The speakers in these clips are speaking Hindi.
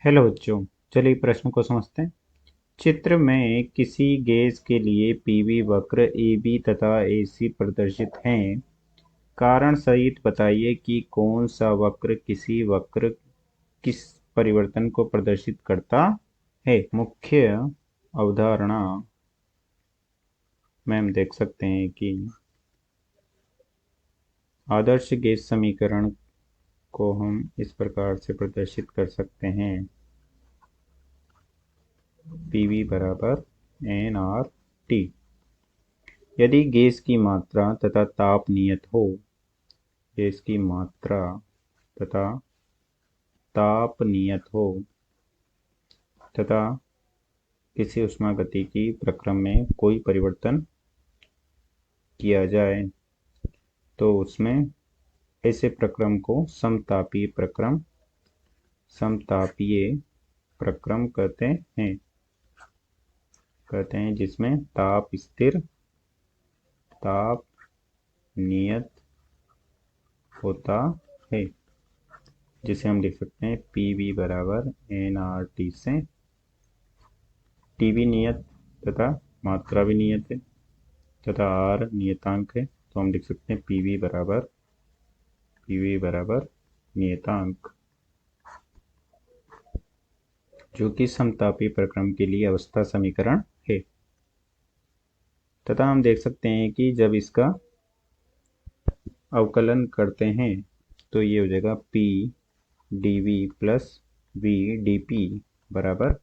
हेलो बच्चों। चलिए प्रश्न को समझते हैं। चित्र में किसी गैस के लिए पीवी वक्र ए बी तथा ए सी प्रदर्शित हैं। कारण सहित बताइए कि कौन सा वक्र किसी वक्र किस परिवर्तन को प्रदर्शित करता है। मुख्य अवधारणा में हम देख सकते हैं कि आदर्श गैस समीकरण को हम इस प्रकार से प्रदर्शित कर सकते हैं। पीवी बराबर एन आर टी। यदि गैस की मात्रा तथा ताप नियत हो, गैस की मात्रा तथा ताप नियत हो तथा किसी ऊष्मागतिकी प्रक्रम में कोई परिवर्तन किया जाए तो उसमें ऐसे प्रक्रम को समतापीय प्रक्रम कहते हैं जिसमें ताप स्थिर, ताप नियत होता है, जिसे हम लिख सकते हैं पीवी बराबर एन आर टी से। टी भी नियत तथा मात्रा भी नियत है तथा आर नियतांक है, तो हम लिख सकते हैं पीवी बराबर नियतांक, जो कि समतापी प्रक्रम के लिए अवस्था समीकरण है। तथा हम देख सकते हैं कि जब इसका अवकलन करते हैं तो ये हो जाएगा P D V plus V D P बराबर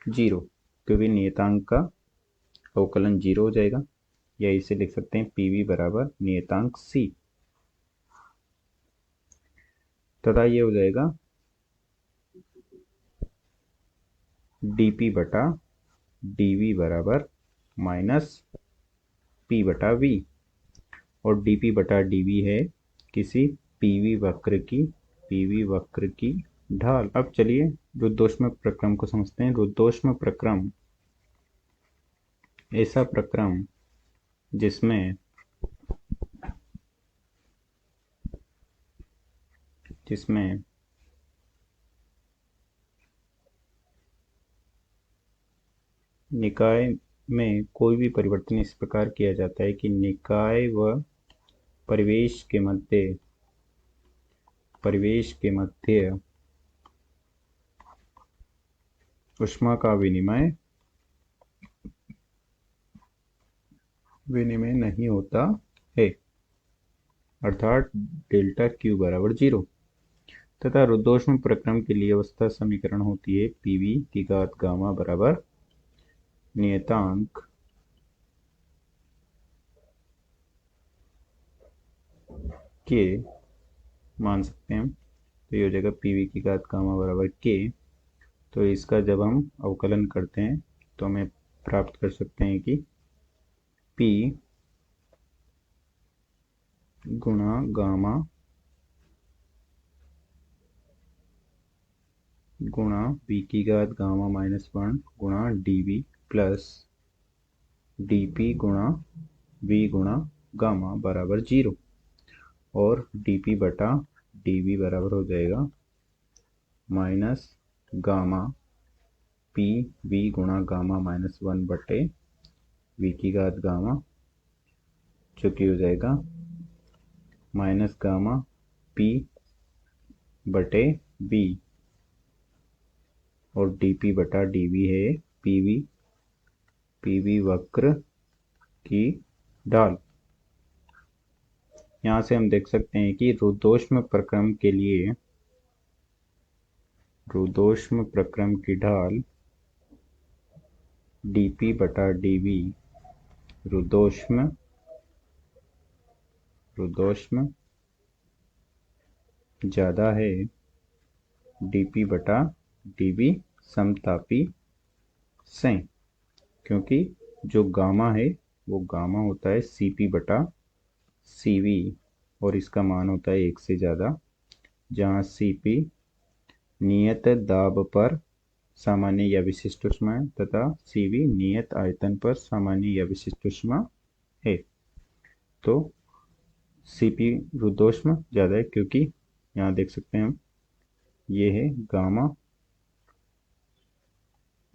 0, क्योंकि नियतांक का अवकलन 0 हो जाएगा, या इसे लिख सकते हैं पीवी बराबर नियतांक सी। तथा ये हो जाएगा डीपी बटा डीवी बराबर माइनस पी बटा वी, और डीपी बटा डीवी है किसी पीवी वक्र की ढाल। अब चलिए रुद्धोष्म प्रक्रम को समझते हैं। रुद्धोष्म प्रक्रम ऐसा प्रक्रम जिसमें निकाय में कोई भी परिवर्तन इस प्रकार किया जाता है कि निकाय व परिवेश के मध्य ऊष्मा का विनिमय नहीं होता है, अर्थात डेल्टा क्यू बराबर 0। तथा रुद्धोष्म प्रक्रम के लिए अवस्था समीकरण होती है पीवी की घात गामा बराबर नियतांक के मान सकते हैं हम। तो ये हो जाएगा पीवी की घात गामा बराबर के। तो इसका जब हम अवकलन करते हैं तो हमें प्राप्त कर सकते हैं कि P गुणा गामा गुणा वी की घात गामा -1 गुणा dV प्लस dP गुणा V गुणा गामा बराबर 0, और dP बटा dV बराबर हो जाएगा माइनस गामा पी वी गुणा गामा -1 बटे वी की घात गामा, जो कि हो जाएगा माइनस गामा पी बटे वी, और डीपी बटा डीवी है पीवी वक्र की ढाल। यहाँ से हम देख सकते हैं कि रुद्धोष्म प्रक्रम की ढाल डीपी बटा डीवी रुद्धोष्म ज़्यादा है डीपी बटा डीवी समतापी से, क्योंकि जो गामा है वो गामा होता है सीपी बटा सीवी, और इसका मान होता है 1 से ज़्यादा, जहाँ सीपी नियत दाब पर सामान्य या विशिष्ट ऊष्मा है तथा सीवी नियत आयतन पर सामान्य या विशिष्ट ऊष्मा है। तो सीपी रुद्धोष्म ज़्यादा है, क्योंकि यहाँ देख सकते हैं हम ये है गामा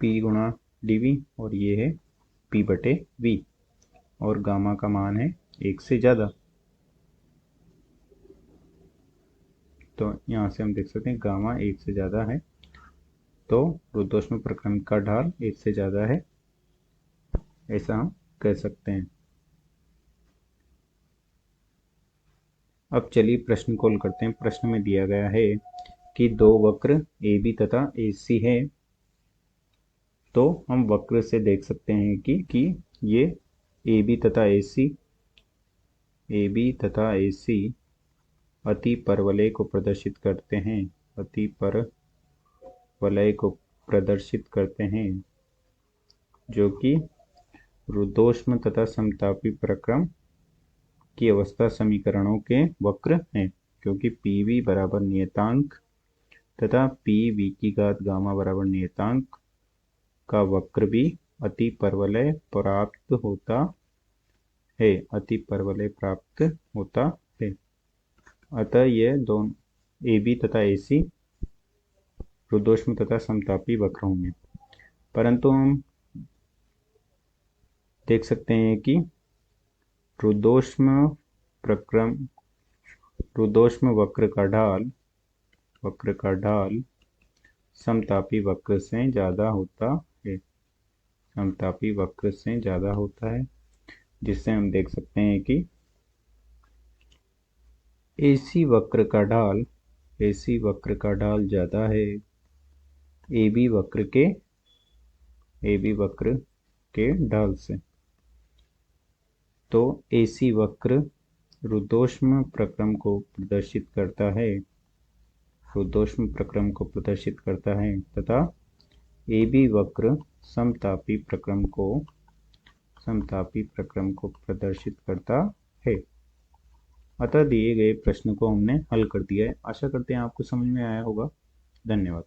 P गुणा dV और ये है P बटे V और गामा का मान है 1 से ज़्यादा। तो यहाँ से हम देख सकते हैं गामा 1 से ज़्यादा है, तो रुद्धोष्म प्रक्रम का ढाल 1 से ज़्यादा है, ऐसा हम कह सकते हैं। अब चलिए प्रश्न को हल करते हैं। प्रश्न में दिया गया है कि दो वक्र AB तथा AC है, तो हम वक्र से देख सकते हैं कि ये AB तथा AC अति परवलय को प्रदर्शित करते हैं, अति परवलय को प्रदर्शित करते हैं, जो कि रुद्धोष्म तथा समतापी प्रक्रम की अवस्था समीकरणों के वक्र हैं, क्योंकि PV बराबर नियतांक तथा PV की घात गामा बराबर नियतांक का वक्र भी अति परवलय प्राप्त होता है, अति परवलय प्राप्त होता है। अतः ये दोनों AB तथा AC रुद्धोष्म तथा समतापी वक्र होंगे। परंतु हम देख सकते हैं कि रुद्धोष्म वक्र का ढाल समतापी वक्र से ज़्यादा होता है, समतापी वक्र से ज़्यादा होता है, जिससे हम देख सकते हैं कि AC वक्र का ढाल ज़्यादा है AB वक्र के ढाल से। तो AC वक्र रुद्धोष्म प्रक्रम को प्रदर्शित करता है तथा AB वक्र समतापी प्रक्रम को प्रदर्शित करता है। अतः दिए गए प्रश्न को हमने हल कर दिया है। आशा करते हैं आपको समझ में आया होगा। धन्यवाद।